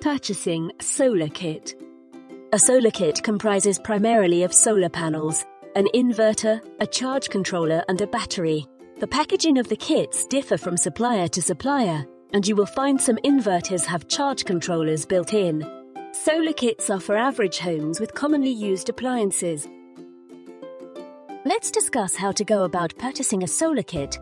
Purchasing a solar kit. A solar kit comprises primarily of solar panels, an inverter, a charge controller, and a battery. The packaging of the kits differ from supplier to supplier, and you will find some inverters have charge controllers built in. Solar kits are for average homes with commonly used appliances. Let's discuss how to go about purchasing a solar kit.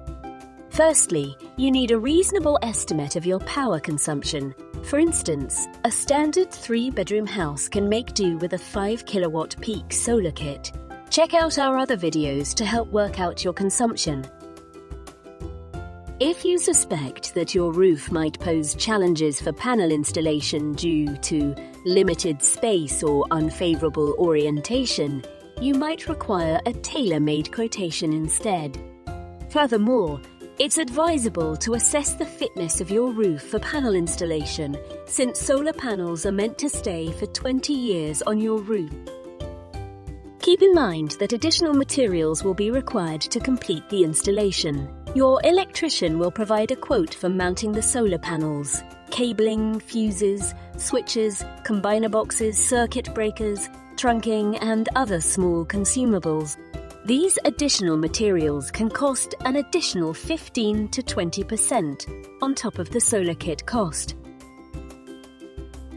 Firstly, you need a reasonable estimate of your power consumption. For instance, a standard 3-bedroom house can make do with a 5 kilowatt peak solar kit. Check out our other videos to help work out your consumption. If you suspect that your roof might pose challenges for panel installation due to limited space or unfavorable orientation, you might require a tailor-made quotation instead. Furthermore, it's advisable to assess the fitness of your roof for panel installation, since solar panels are meant to stay for 20 years on your roof. Keep in mind that additional materials will be required to complete the installation. Your electrician will provide a quote for mounting the solar panels: cabling, fuses, switches, combiner boxes, circuit breakers, trunking, and other small consumables. These additional materials can cost an additional 15 to 20% on top of the solar kit cost.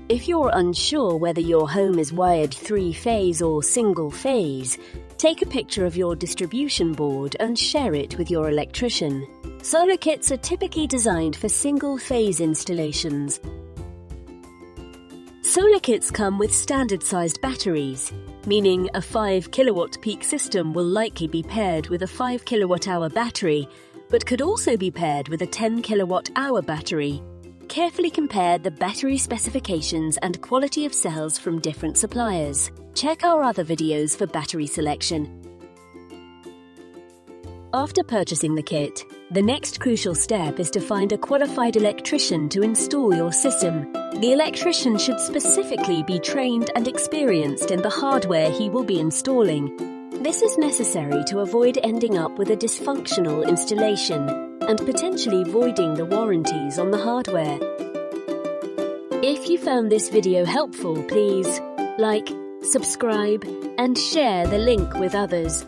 If you're unsure whether your home is wired 3-phase or single-phase, take a picture of your distribution board and share it with your electrician. Solar kits are typically designed for single-phase installations. Solar kits come with standard-sized batteries, meaning a 5 kilowatt peak system will likely be paired with a 5 kilowatt-hour battery, but could also be paired with a 10 kilowatt-hour battery. Carefully compare the battery specifications and quality of cells from different suppliers. Check our other videos for battery selection. After purchasing the kit, the next crucial step is to find a qualified electrician to install your system. The electrician should specifically be trained and experienced in the hardware he will be installing. This is necessary to avoid ending up with a dysfunctional installation and potentially voiding the warranties on the hardware. If you found this video helpful, please like, subscribe, and share the link with others.